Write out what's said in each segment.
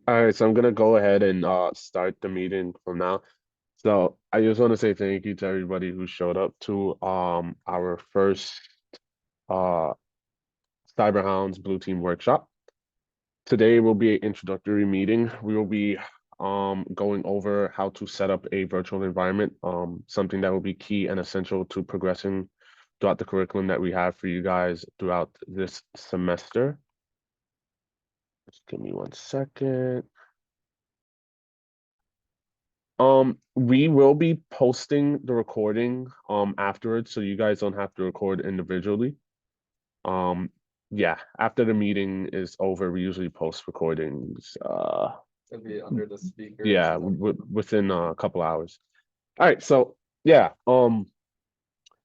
All right, so I'm gonna go ahead and start the meeting from now. So I just want to say thank you to everybody who showed up to our first uh Cyberhounds Blue Team workshop. Today will be an introductory meeting. We will be going over how to set up a virtual environment, something that will be key and essential to progressing throughout the curriculum that we have for you guys throughout this semester. Just give me 1 second. We will be posting the recording afterwards, so you guys don't have to record individually. Um, yeah, after the meeting is over, we usually post recordings. It'll be under the speakers. Yeah, within a couple hours. All right, so yeah,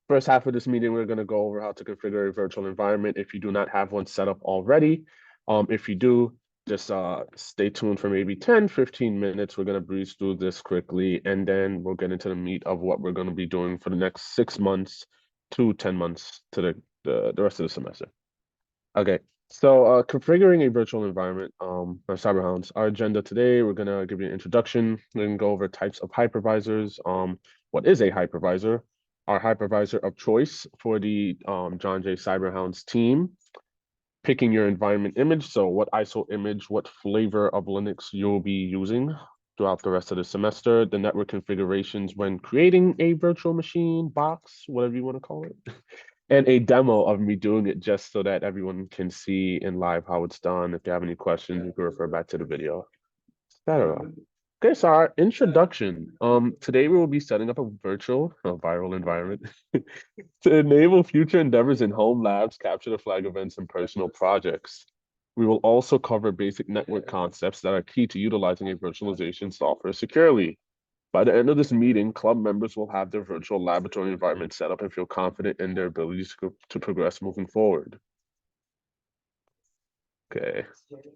first half of this meeting, we're gonna go over how to configure a virtual environment if you do not have one set up already. If you do, just stay tuned for maybe 10, 15 minutes. We're gonna breeze through this quickly, and then we'll get into the meat of what we're gonna be doing for the next 6 months to 10 months to the rest of the semester. Okay, so configuring a virtual environment for Cyberhounds. Our agenda today, we're gonna give you an introduction. We're gonna go over types of hypervisors. What is a hypervisor? Our hypervisor of choice for the John Jay Cyberhounds team. Picking your environment image. So what ISO image, what flavor of Linux you'll be using throughout the rest of the semester. The network configurations when creating a virtual machine, box, whatever you want to call it. And a demo of me doing it just so that everyone can see in live how it's done. If you have any questions, you can refer back to the video, etc. Okay, so our introduction. Today we will be setting up a virtual, viral environment to enable future endeavors in home labs, capture the flag events, and personal projects. We will also cover basic network concepts that are key to utilizing a virtualization software securely. By the end of this meeting, club members will have their virtual laboratory environment set up and feel confident in their abilities to progress moving forward. Okay,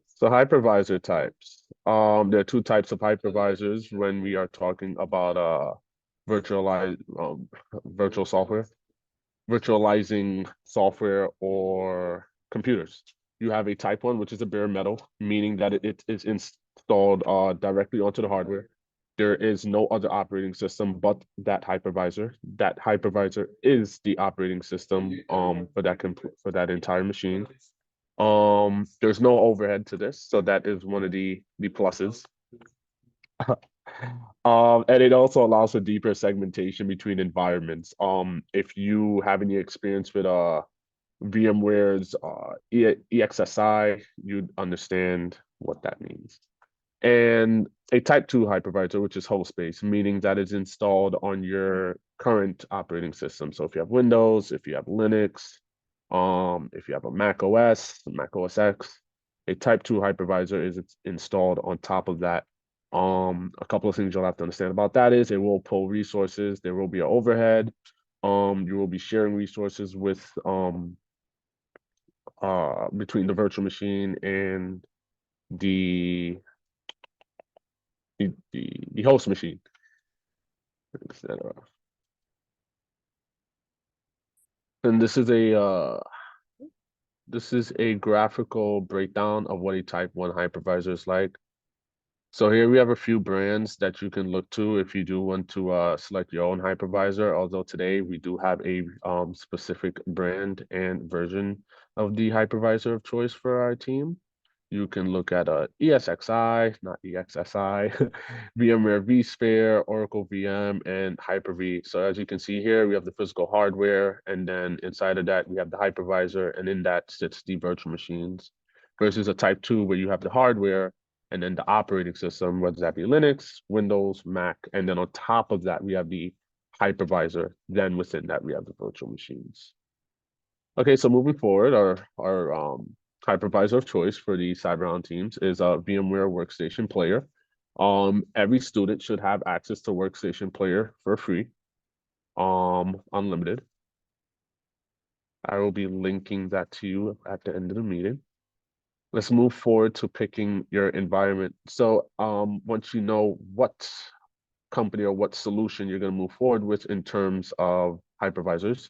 so hypervisor types. There are two types of hypervisors when we are talking about virtualized virtual software, virtualizing software or computers. You have a type one, which is a bare metal, meaning that it is installed directly onto the hardware. There is no other operating system but that hypervisor. That hypervisor is the operating system for that entire machine. There's no overhead to this, so that is one of the pluses. And it also allows for deeper segmentation between environments. If you have any experience with VMware's EXSI, you'd understand what that means. And a type 2 hypervisor, which is host-based, meaning that it's installed on your current operating system. So if you have Windows, if you have Linux, if you have a Mac OS, Mac OS X, a type 2 hypervisor is installed on top of that. A couple of things you'll have to understand about that is it will pull resources, there will be an overhead. You will be sharing resources with between the virtual machine and the the host machine, etc. And this is a graphical breakdown of what a type 1 hypervisor is like. So here we have a few brands that you can look to if you do want to select your own hypervisor. Although today we do have a specific brand and version of the hypervisor of choice for our team. You can look at ESXi, not EXSI, VMware vSphere, Oracle VM, and Hyper-V. So as you can see here, we have the physical hardware, and then inside of that, we have the hypervisor, and in that sits the virtual machines, versus a type 2 where you have the hardware and then the operating system, whether that be Linux, Windows, Mac, and then on top of that, we have the hypervisor. Then within that, we have the virtual machines. Okay, so moving forward, our hypervisor of choice for the Cyberhound teams is a VMware Workstation Player. Every student should have access to Workstation Player for free, unlimited. I will be linking that to you at the end of the meeting. Let's move forward to picking your environment. So, once you know what company or what solution you're going to move forward with in terms of hypervisors,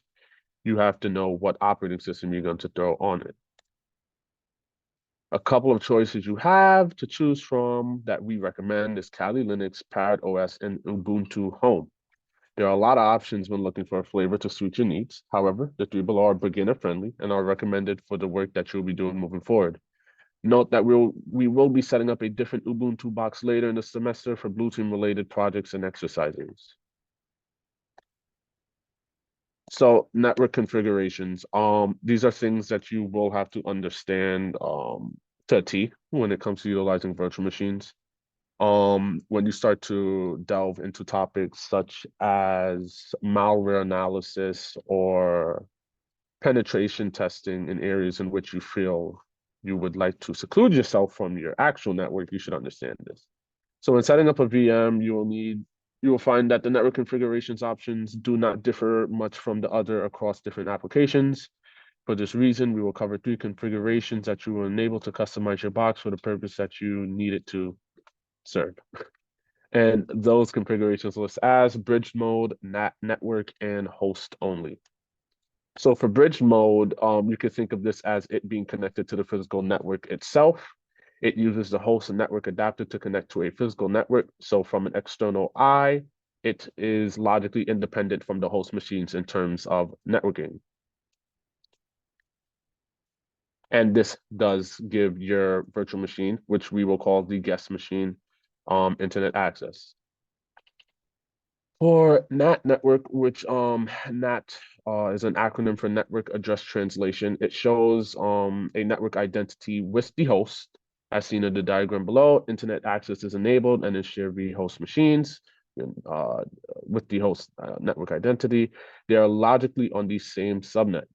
you have to know what operating system you're going to throw on it. A couple of choices you have to choose from that we recommend is Kali Linux, Parrot OS, and Ubuntu Home. There are a lot of options when looking for a flavor to suit your needs. However, the three below are beginner friendly and are recommended for the work that you'll be doing moving forward. Note that we will be setting up a different Ubuntu box later in the semester for Blue Team related projects and exercises. So network configurations, these are things that you will have to understand to a T when it comes to utilizing virtual machines. When you start to delve into topics such as malware analysis or penetration testing in areas in which you feel you would like to seclude yourself from your actual network, you should understand this. So when setting up a VM, you will find that the network configurations options do not differ much from the other across different applications. For this reason, we will cover 3 configurations that you will enable to customize your box for the purpose that you need it to serve. And those configurations list as bridge mode, network, and host only. So for bridge mode, you can think of this as it being connected to the physical network itself. It uses the host and network adapter to connect to a physical network. So from an external eye, it is logically independent from the host machines in terms of networking. And this does give your virtual machine, which we will call the guest machine, internet access. For NAT network, which NAT is an acronym for Network Address Translation, it shows a network identity with the host. As seen in the diagram below, internet access is enabled and is shared via host machines uh, with the host network identity. They are logically on the same subnet.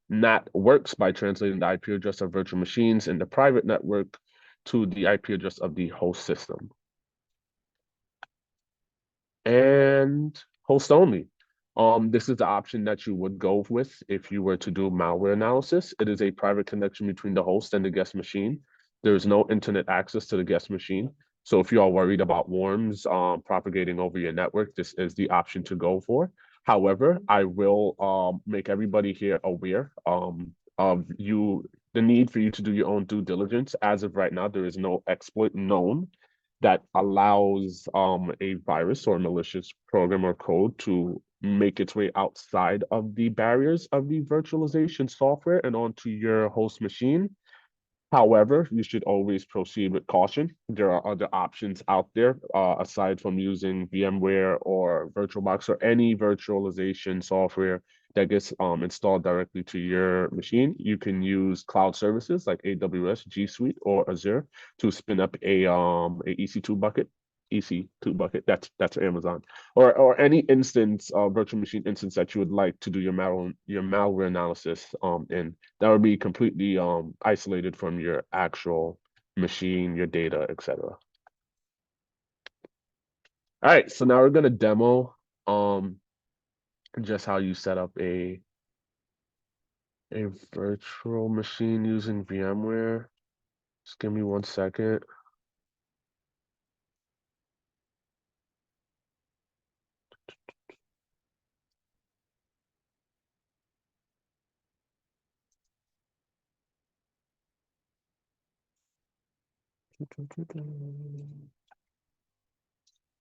NAT works by translating the IP address of virtual machines in the private network to the IP address of the host system. And host only. This is the option that you would go with if you were to do malware analysis. It is a private connection between the host and the guest machine. There is no internet access to the guest machine. So if you are worried about worms propagating over your network, this is the option to go for. However, I will make everybody here aware of the need for you to do your own due diligence. As of right now, there is no exploit known that allows a virus or malicious program or code to make its way outside of the barriers of the virtualization software and onto your host machine. However, you should always proceed with caution. There are other options out there aside from using VMware or VirtualBox or any virtualization software that gets installed directly to your machine. You can use cloud services like AWS, G Suite, or Azure to spin up a EC2 bucket. EC2 bucket. That's Amazon, or any instance, virtual machine instance that you would like to do your malware analysis in. That would be completely isolated from your actual machine, your data, etc. All right, so now we're gonna demo just how you set up a virtual machine using VMware. Just give me 1 second.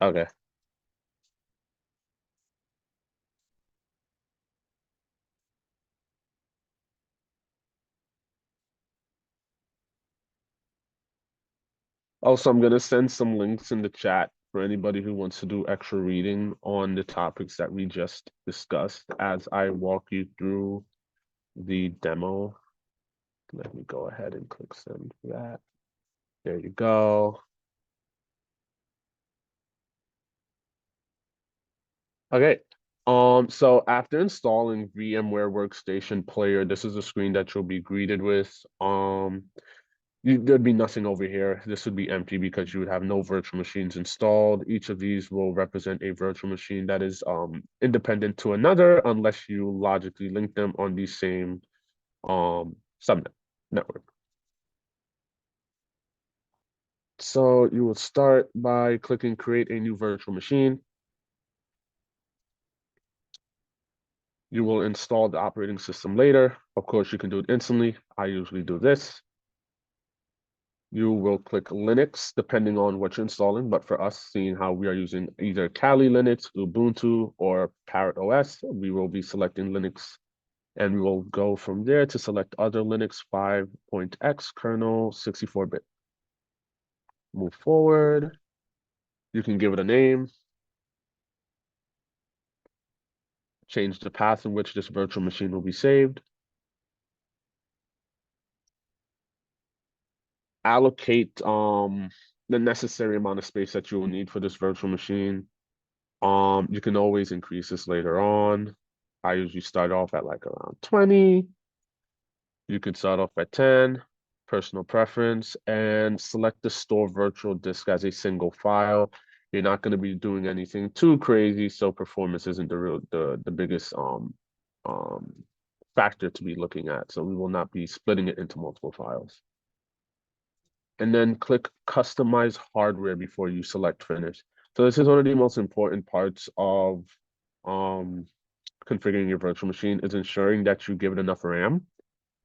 Okay. Also, I'm gonna send some links in the chat for anybody who wants to do extra reading on the topics that we just discussed as I walk you through the demo. Let me go ahead and click send for that. There you go. Okay. So after installing VMware Workstation Player, this is the screen that you'll be greeted with. There'd be nothing over here. This would be empty because you would have no virtual machines installed. Each of these will represent a virtual machine that is independent to another unless you logically link them on the same subnet network. So you will start by clicking create a new virtual machine. You will install the operating system later. Of course, you can do it instantly. I usually do this. you will click Linux depending on what you're installing. But for us, seeing how we are using either Kali Linux, Ubuntu, or Parrot OS, we will be selecting Linux, and we will go from there to select other Linux 5.x kernel 64-bit. Move forward. You can give it a name. Change the path in which this virtual machine will be saved. Allocate the necessary amount of space that you will need for this virtual machine. You can always increase this later on. I usually start off at like around 20. You could start off at 10, personal preference, and select the store virtual disk as a single file. You're not going to be doing anything too crazy, so performance isn't the biggest factor to be looking at. So we will not be splitting it into multiple files. And then click customize hardware before you select finish. So this is one of the most important parts of configuring your virtual machine, is ensuring that you give it enough RAM.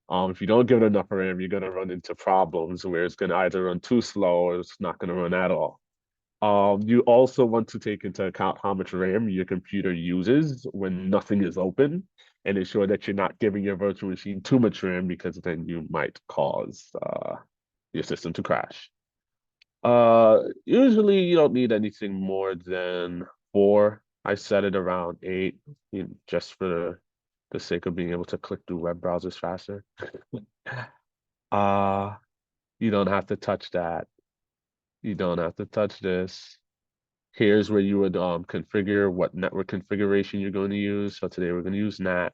If you don't give it enough RAM, you're gonna run into problems where it's gonna either run too slow or it's not gonna run at all. You also want to take into account how much RAM your computer uses when nothing is open, and ensure that you're not giving your virtual machine too much RAM, because then you might cause your system to crash. Usually you don't need anything more than 4. I set it around 8, just for the sake of being able to click through web browsers faster. Uh, you don't have to touch that. You don't have to touch this. Here's where you would configure what network configuration you're going to use. So today we're going to use NAT.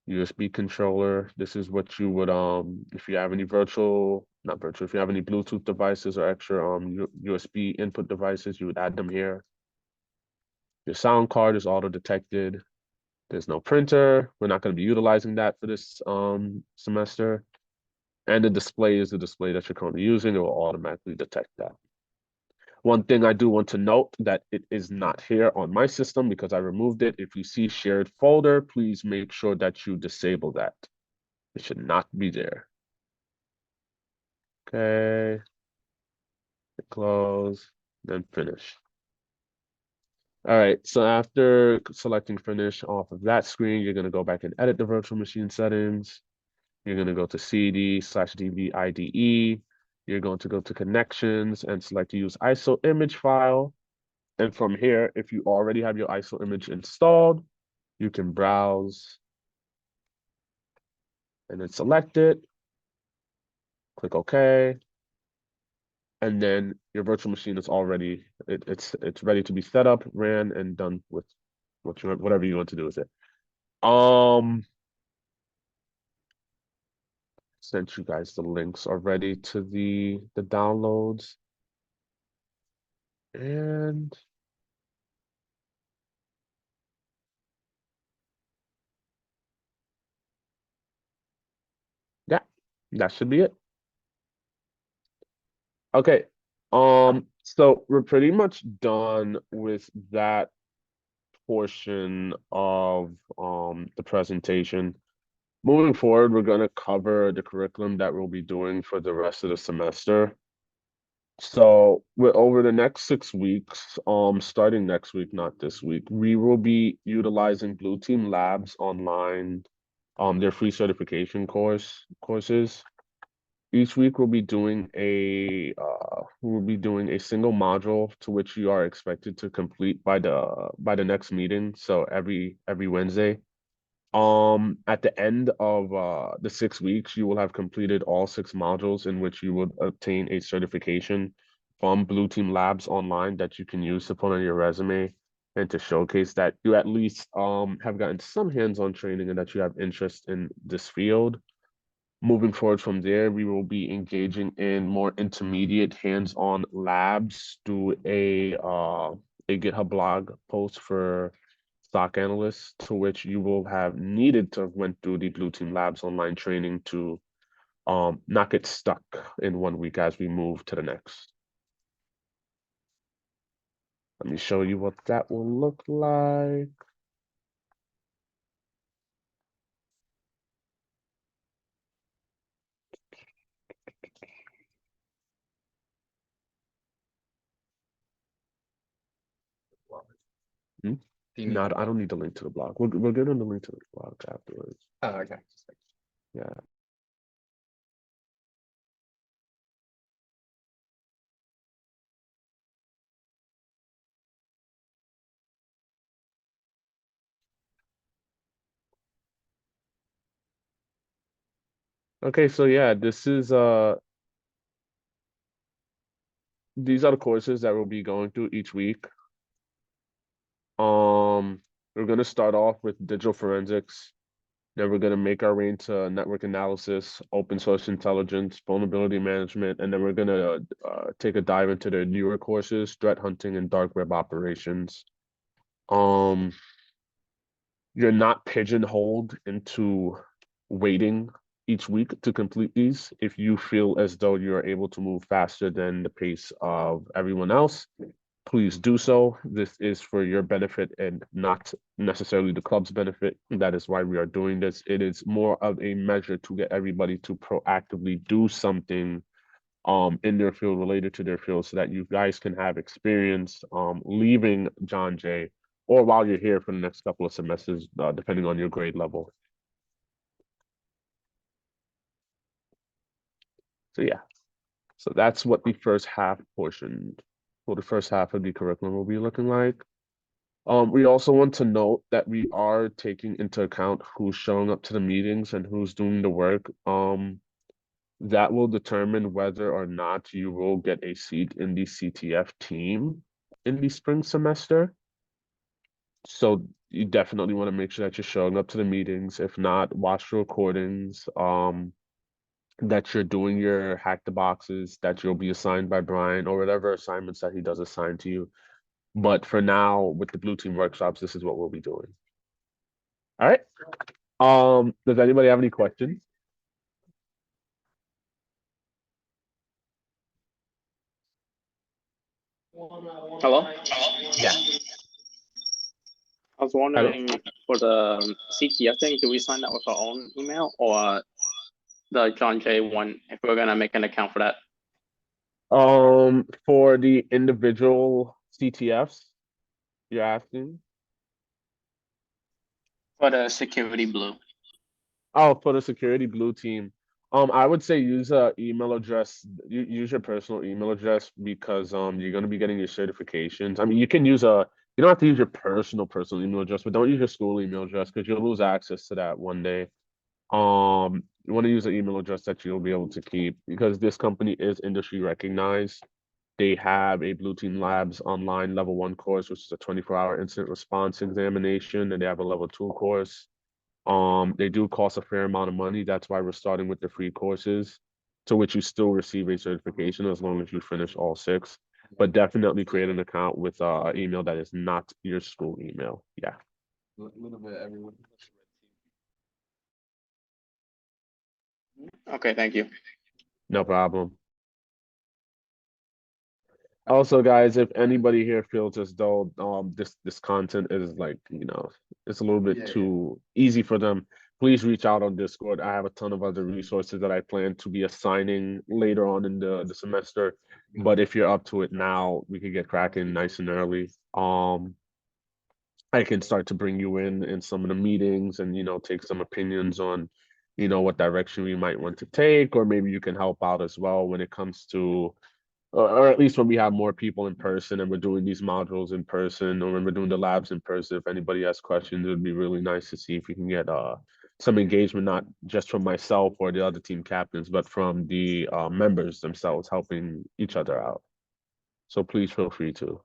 USB controller. This is what you would if you have any if you have any Bluetooth devices or extra USB input devices, you would add them here. Your sound card is auto detected. There's no printer. We're not going to be utilizing that for this semester. And the display is the display that you're currently using. It will automatically detect that. One thing I do want to note, that it is not here on my system because I removed it. If you see shared folder, please make sure that you disable that. It should not be there. Okay. Close, then finish. All right, so after selecting finish off of that screen, you're gonna go back and edit the virtual machine settings. You're gonna go to CD/DV IDE. You're going to go to connections and select use ISO image file. And from here, if you already have your ISO image installed, you can browse and then select it. Click OK. And then your virtual machine is already, it's ready to be set up, ran, and done with whatever you want to do with it. Sent you guys the links already to the downloads. And yeah, that should be it. Okay. So we're pretty much done with that portion of the presentation. Moving forward, we're going to cover the curriculum that we'll be doing for the rest of the semester. So over the next 6 weeks, starting next week, not this week, we will be utilizing Blue Team Labs online, their free certification courses. Each week we'll be doing a single module to which you are expected to complete by the next meeting. So every Wednesday. At the end of the 6 weeks, you will have completed all 6 modules, in which you would obtain a certification from Blue Team Labs online that you can use to put on your resume, and to showcase that you at least have gotten some hands-on training and that you have interest in this field. Moving forward from there, we will be engaging in more intermediate hands-on labs through a GitHub blog post for stock analysts, to which you will have needed to have went through the Blue Team Labs online training to not get stuck in 1 week as we move to the next. Let me show you what that will look like. Hmm? Do you need No, the I don't blog? need the link to the blog. We're good on the link to the blog afterwards. Oh, okay. Yeah. Okay, so yeah, these are the courses that we'll be going through each week. We're gonna start off with digital forensics. Then we're gonna make our way into network analysis, open source intelligence, vulnerability management, and then we're gonna take a dive into the newer courses, threat hunting and dark web operations. Um, you're not pigeonholed into waiting each week to complete these. If you feel as though you're able to move faster than the pace of everyone else, please do so. This is for your benefit and not necessarily the club's benefit. That is why we are doing this. It is more of a measure to get everybody to proactively do something in their field related to their field so that you guys can have experience leaving John Jay or while you're here for the next couple of semesters, depending on your grade level. So yeah, so that's what the first half portion for the first half of the curriculum will be looking like. We also want to note that we are taking into account who's showing up to the meetings and who's doing the work. That will determine whether or not you will get a seat in the CTF team in the spring semester. So you definitely want to make sure that you're showing up to the meetings. If not, watch the recordings. That you're doing your hack the boxes that you'll be assigned by Brian or whatever assignments that he does assign to you. But for now, with the blue team workshops, this is what we'll be doing. All right. Does anybody have any questions? Hello? Yeah. I was Hello? wondering for the CTF thing, do we sign that with our own email or the John Jay one if we're gonna make an account for that? For the individual CTFs, you're asking? For the security blue. Oh, for the security blue team. I would say use a email address, use your personal email address because you're gonna be getting your certifications. I mean, you can use you don't have to use your personal email address, but don't use your school email address because you'll lose access to that one day. You want to use an email address that you'll be able to keep because this company is industry recognized. They have a Blue Team Labs online level 1 course, which is a 24-hour incident response examination, and they have a level 2 course. They do cost a fair amount of money. That's why we're starting with the free courses, to which you still receive a certification as long as you finish all 6. But definitely create an account with an email that is not your school email. Yeah. A little bit everyone. Okay, thank you. No problem. Also, guys, if anybody here feels as though this content is like, it's a little bit Yeah, yeah. too easy for them, please reach out on Discord. I have a ton of other resources that I plan to be assigning later on in the semester. But if you're up to it now, we can get cracking nice and early. I can start to bring you in some of the meetings and take some opinions on what direction we might want to take, or maybe you can help out as well when it comes to or at least when we have more people in person and we're doing these modules in person, or when we're doing the labs in person. If anybody has questions, it would be really nice to see if we can get some engagement, not just from myself or the other team captains, but from the members themselves helping each other out. So please feel free to.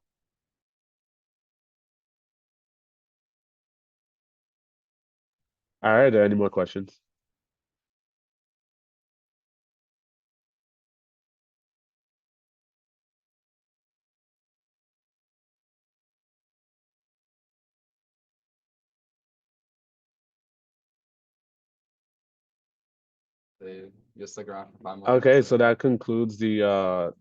All right, are there any more questions? Just like around 5 months. Okay, so that concludes the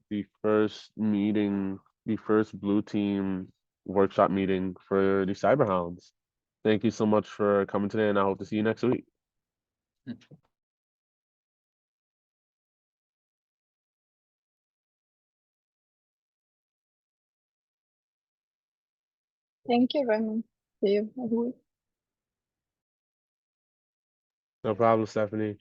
first meeting, the first blue team workshop meeting for the Cyberhounds. Thank you so much for coming today, and I hope to see you next week. Thank you, Raymond. See you every week. No problem, Stephanie.